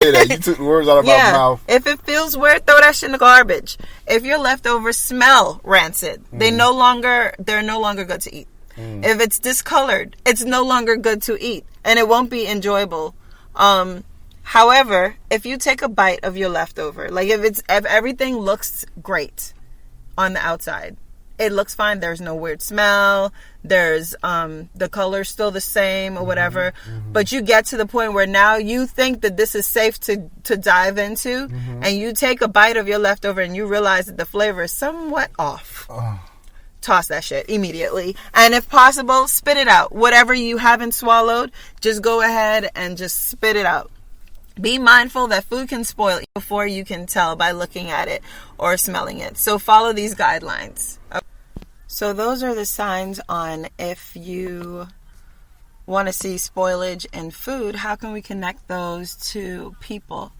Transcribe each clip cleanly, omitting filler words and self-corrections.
say that. You took the words out of my mouth. If it feels weird, throw that shit in the garbage. If your leftovers smell rancid, they're no longer good to eat. If it's discolored, it's no longer good to eat, and it won't be enjoyable. However, if you take a bite of your leftover, like if everything looks great on the outside, it looks fine. There's no weird smell. There's the color's still the same or whatever. But you get to the point where now you think that this is safe to dive into, and you take a bite of your leftover and you realize that the flavor is somewhat off. Toss that shit immediately. And if possible, spit it out. Whatever you haven't swallowed, just go ahead and just spit it out. Be mindful that food can spoil before you can tell by looking at it or smelling it. So follow these guidelines. So those are the signs on if you want to see spoilage in food. How can we connect those to people?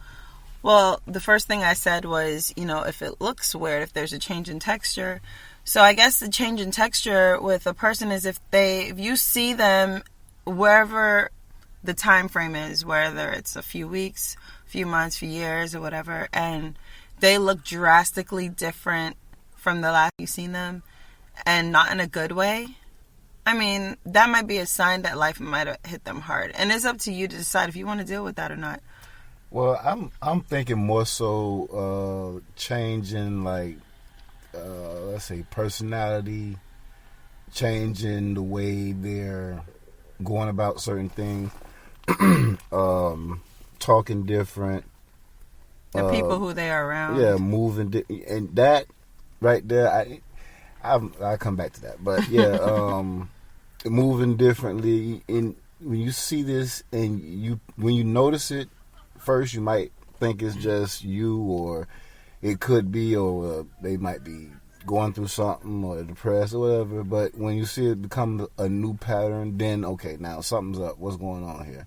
Well, the first thing I said was, if it looks weird, if there's a change in texture. So I guess the change in texture with a person is if you see them wherever the time frame is, whether it's a few weeks, a few months, few years or whatever, and they look drastically different from the last you've seen them, and not in a good way, I mean, that might be a sign that life might have hit them hard. And it's up to you to decide if you want to deal with that or not. Well, I'm thinking more so changing, like, let's say personality, changing the way they're going about certain things, talking different. The people who they are around. Yeah, moving. And that right there, I'll come back to that. But yeah, moving differently. And when you see this and when you notice it, first you might think it's just you, or it could be, or they might be going through something or depressed or whatever. But when you see it become a new pattern, then okay, now something's up. What's going on here?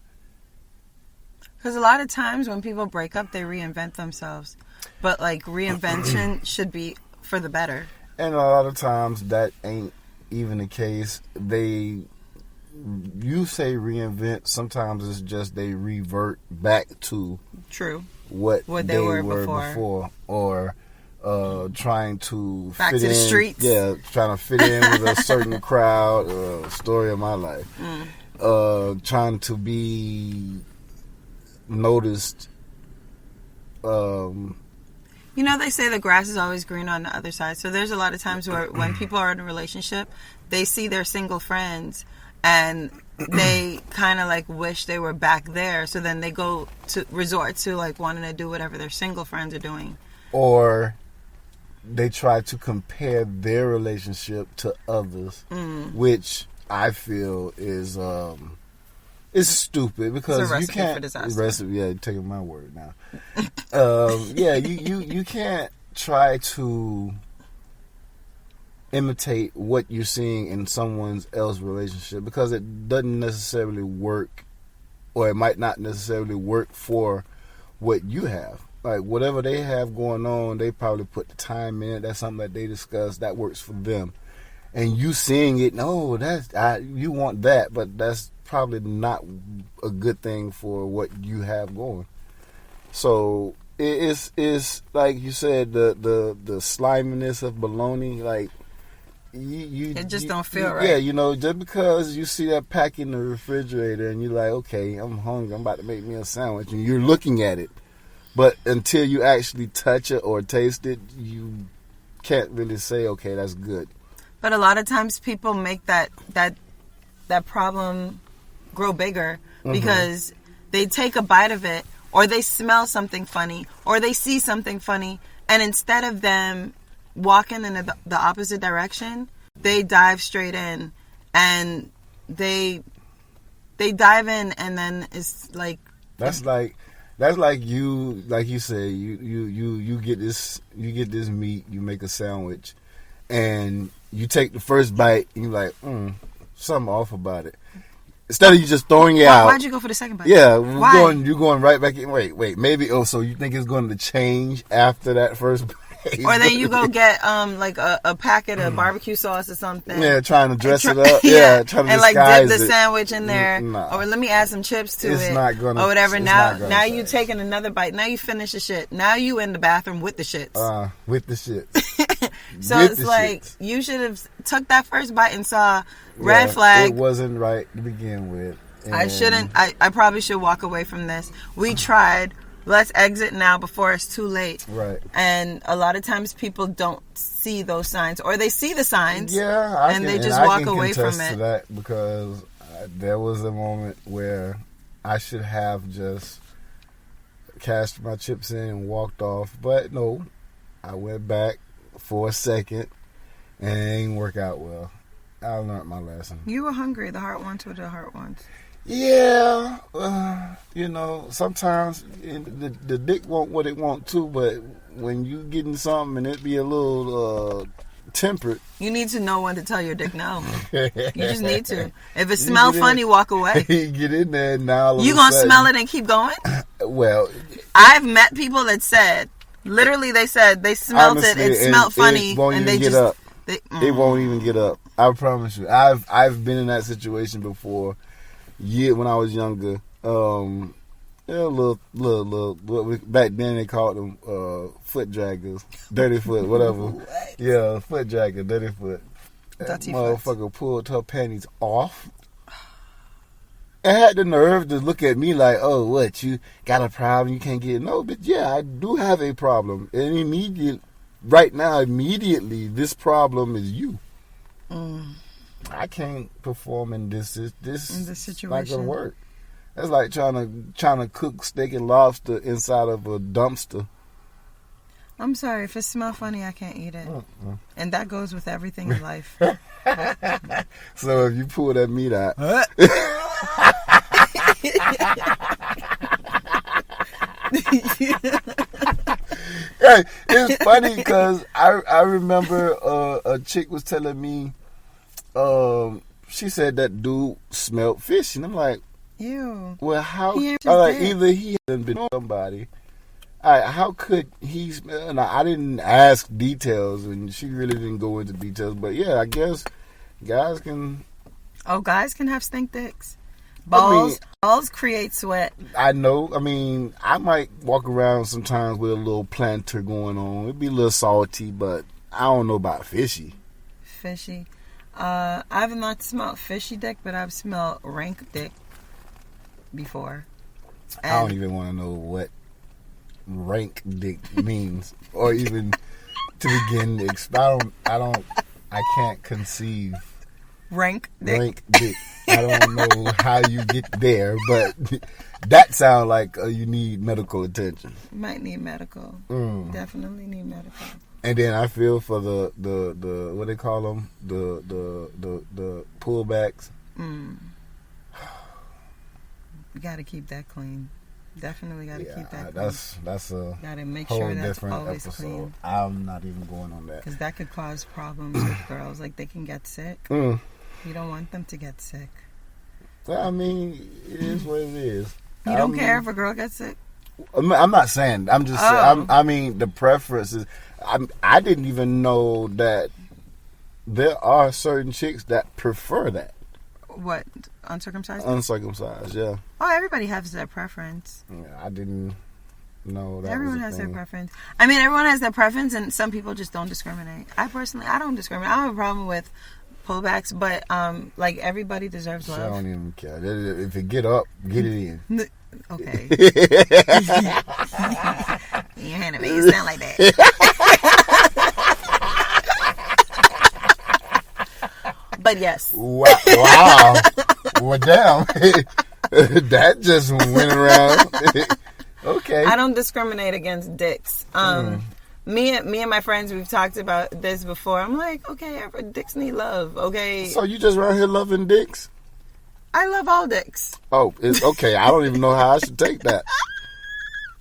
Because a lot of times when people break up, they reinvent themselves. But like reinvention should be for the better. And a lot of times that ain't even the case. You say reinvent. Sometimes it's just they revert back to what they were before, or trying to back fit to the in, streets. Yeah, trying to fit in with a certain crowd. Story of my life. Trying to be noticed. They say the grass is always green on the other side. So there's a lot of times where when people are in a relationship, they see their single friends and they kind of like wish they were back there. So then they go to resort to like wanting to do whatever their single friends are doing. Or they try to compare their relationship to others, which I feel is stupid, because you can't. You're taking my word now. You can't try to imitate what you're seeing in someone else's relationship, because it doesn't necessarily work, or it might not necessarily work for what you have. Like whatever they have going on, they probably put the time in. That's something that they discuss. That works for them, and you seeing it. No, you want that, but that's probably not a good thing for what you have going. So it's like you said, the sliminess of baloney. Like it just don't feel right. Yeah, just because you see that pack in the refrigerator and you're like, okay, I'm hungry, I'm about to make me a sandwich, and you're looking at it, but until you actually touch it or taste it, you can't really say, okay, that's good. But a lot of times people make that problem grow bigger because they take a bite of it, or they smell something funny, or they see something funny, and instead of them walking in the opposite direction, they dive straight in, and they dive in, and then it's like that's like you say you get this meat, you make a sandwich, and you take the first bite and you're like, something off about it. Instead of you just throwing it out. Why'd you go for the second bite? Yeah, you're going right back in. Wait, maybe. Oh, so you think it's going to change after that first bite? Or then you go get like a packet of barbecue sauce or something. Yeah, trying to dress it up. Yeah, trying to and like disguise dip the it. sandwich in there. Nah. Or let me add some chips to It's it. not gonna. Or whatever. It's Now not gonna now change. you taking another bite. Now you finish the shit. Now you in the bathroom with the shits. With the shit. So With it's the like shits. you should have took that first bite and saw red flag. It wasn't right to begin with. I shouldn't. I probably should walk away from this. We tried. Let's exit now before it's too late. Right. And a lot of times people don't see those signs, or they see the signs. Yeah, they just walk away from it. To that because there was a moment where I should have just cashed my chips in and walked off, but no, I went back for a second and it didn't work out well. I learned my lesson. You were hungry. The heart wants what the heart wants. Yeah, sometimes the dick want what it want too, but when you getting something and it be a little tempered, you need to know when to tell your dick no. You just need to. If it smells funny, walk away. Get in there now. You gonna smell it and keep going? Well, I've met people that said, literally, they said they smelled honestly, it smelled funny, it won't and even they get just up. They, It won't even get up. I promise you. I've been in that situation before. When I was younger. Little back then they called them foot draggers, dirty foot, whatever. What? Yeah, foot dragger, dirty foot. Dirty Motherfucker pulled her panties off. And had the nerve to look at me like, "Oh, what? You got a problem? You can't get it?" No, but yeah, I do have a problem. And immediately, this problem is you. I can't perform in this situation. Not gonna work. That's like trying to cook steak and lobster inside of a dumpster. I'm sorry, if it smells funny, I can't eat it. And that goes with everything in life. So if you pull that meat out, hey, it's funny because I remember a chick was telling me. She said that dude smelled fish, and I'm like, ew. Well, how? Either he hadn't been somebody. How could he smell? Now, I didn't ask details, and she really didn't go into details. But yeah, I guess guys can. Oh, guys can have stink dicks. Balls create sweat. I know. I mean, I might walk around sometimes with a little planter going on. It'd be a little salty, but I don't know about fishy. Fishy. I've not smelled fishy dick, but I've smelled rank dick before. And I don't even want to know what rank dick means, or even to begin to expound. I can't conceive rank dick. Rank dick. I don't know how you get there, but that sounds like you need medical attention. Might need medical. Definitely need medical. And then I feel for the what they call them, the pullbacks. You got to keep that clean. Definitely got to keep that clean. That's a gotta make whole sure that's different always episode. clean. I'm not even going on that because that could cause problems with girls. Like they can get sick. You don't want them to get sick. Well, I mean, it is what it is. You don't care if a girl gets sick? I'm not saying. I'm just saying. I mean, the preference is. I didn't even know that there are certain chicks that prefer that. What? Uncircumcised? Uncircumcised, yeah. Oh, everybody has their preference. Yeah, I didn't know that. Everyone has their preference. I mean, everyone has their preference, and some people just don't discriminate. I don't discriminate. I don't have a problem with pullbacks, but like everybody deserves love. I don't even care. If it get up, get it in. Okay. Your hand made it sound like that. But yes. Wow. Well, damn. That just went around. Okay. I don't discriminate against dicks. Me and my friends, we've talked about this before. I'm like, okay, dicks need love. Okay. So you just around here loving dicks? I love all dicks. Oh, it's okay. I don't even know how I should take that.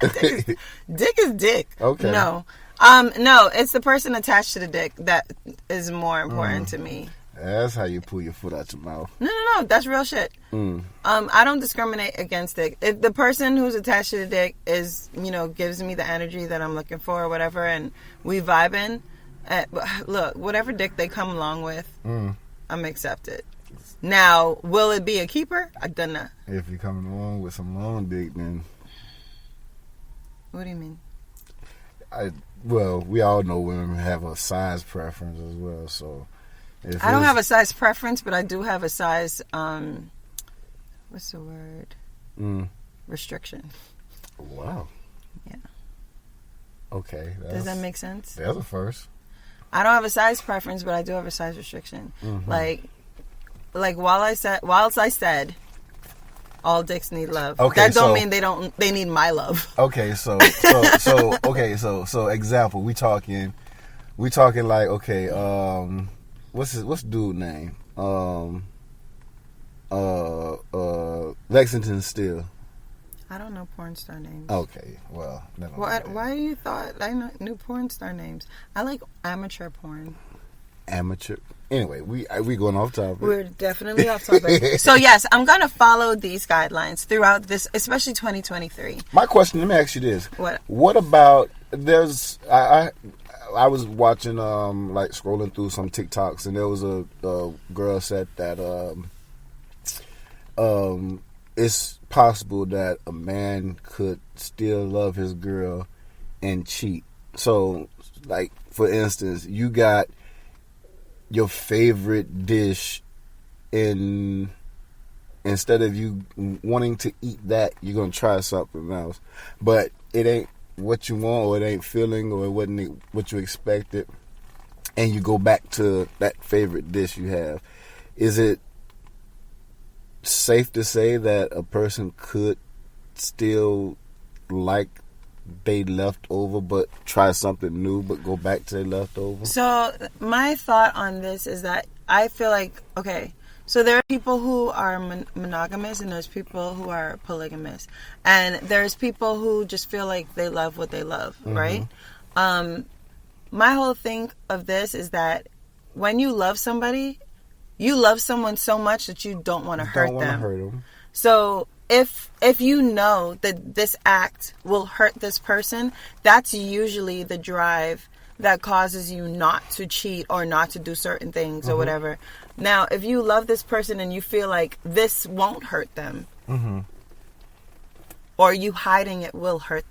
Dick is dick. Okay. No, it's the person attached to the dick that is more important to me. That's how you pull your foot out your mouth. No. That's real shit. I don't discriminate against it. If the person who's attached to the dick is, gives me the energy that I'm looking for or whatever, and we vibing, look, whatever dick they come along with, I'm accept it. Now, will it be a keeper? I don't know. If you're coming along with some long dick, then... What do you mean? Well, we all know women have a size preference as well, so... I don't have a size preference, but I do have a size, what's the word? Restriction. Wow. Yeah. Okay. Does that make sense? That's a first. I don't have a size preference, but I do have a size restriction. Like whilst I said all dicks need love. Okay, that don't mean they need my love. Okay, so example, we talking like, okay, what's dude name? Lexington Steele. I don't know porn star names. Okay, well, never mind. Why you thought I knew porn star names? I like amateur porn. Amateur. Anyway, we going off topic. We're definitely off topic. So yes, I'm gonna follow these guidelines throughout this, especially 2023. My question, let me ask you this: What? What about I was watching like scrolling through some TikToks, and there was a girl said that it's possible that a man could still love his girl and cheat. So, like, for instance, you got your favorite dish, and instead of you wanting to eat that, you're going to try something else. But it ain't what you want, or it ain't feeling, or it wasn't what you expected, and you go back to that favorite dish you have. Is it safe to say that a person could still like they leftover but try something new but go back to their leftover? So my thought on this is that I feel like, okay, so there are people who are monogamous, and there's people who are polygamous, and there's people who just feel like they love what they love, right? My whole thing of this is that when you love somebody, you love someone so much that you don't want to hurt them. So if you know that this act will hurt this person, that's usually the drive that causes you not to cheat or not to do certain things or whatever. Now, if you love this person and you feel like this won't hurt them, or you hiding it won't hurt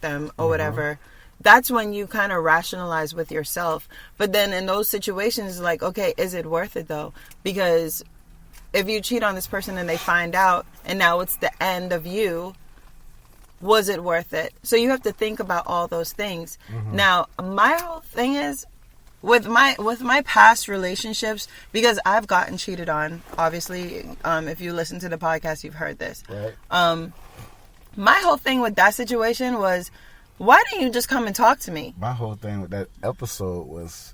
them or whatever, that's when you kind of rationalize with yourself. But then in those situations, like, okay, is it worth it though? Because if you cheat on this person and they find out, and now it's the end of you, was it worth it? So you have to think about all those things. Now, my whole thing is with my past relationships, because I've gotten cheated on. Obviously, if you listen to the podcast, you've heard this. Right. My whole thing with that situation was, why didn't you just come and talk to me? My whole thing with that episode was,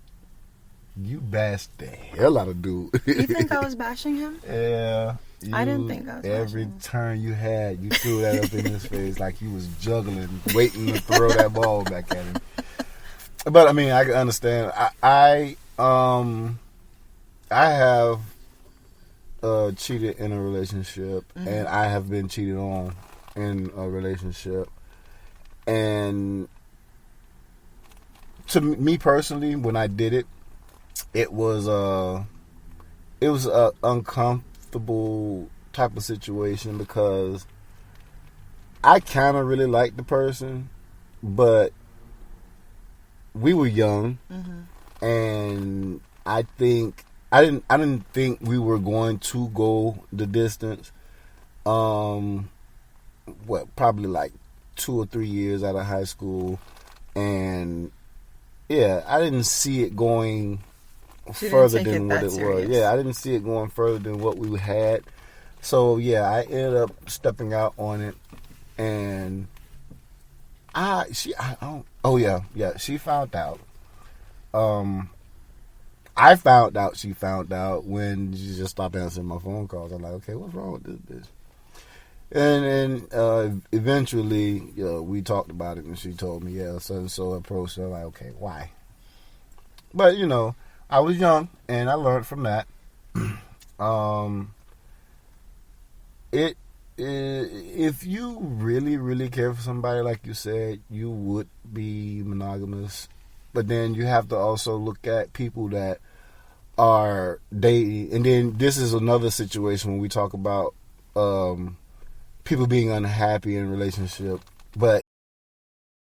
you bashed the hell out of dude. You think I was bashing him? Yeah. I didn't think I was every bashing him. turn you had, you threw that up in his face like you was juggling, waiting to throw that ball back at him. But I mean, I can understand. I have cheated in a relationship, and I have been cheated on in a relationship. And to me personally, when I did it, it was a uncomfortable type of situation, because I kind of really liked the person, but we were young, and I didn't think we were going to go the distance. Probably like 2 or 3 years out of high school, and yeah, I didn't see it going further than what it was. Yeah, I didn't see it going further than what we had. So yeah, I ended up stepping out on it, and she found out. I found out she found out when she just stopped answering my phone calls. I'm like, okay, what's wrong with this bitch? And eventually, we talked about it, and she told me, so and so approached her. I'm like, okay, why? But I was young, and I learned from that. If you really, really care for somebody, like you said, you would be monogamous. But then you have to also look at people that are dating. And then this is another situation when we talk about people being unhappy in a relationship. But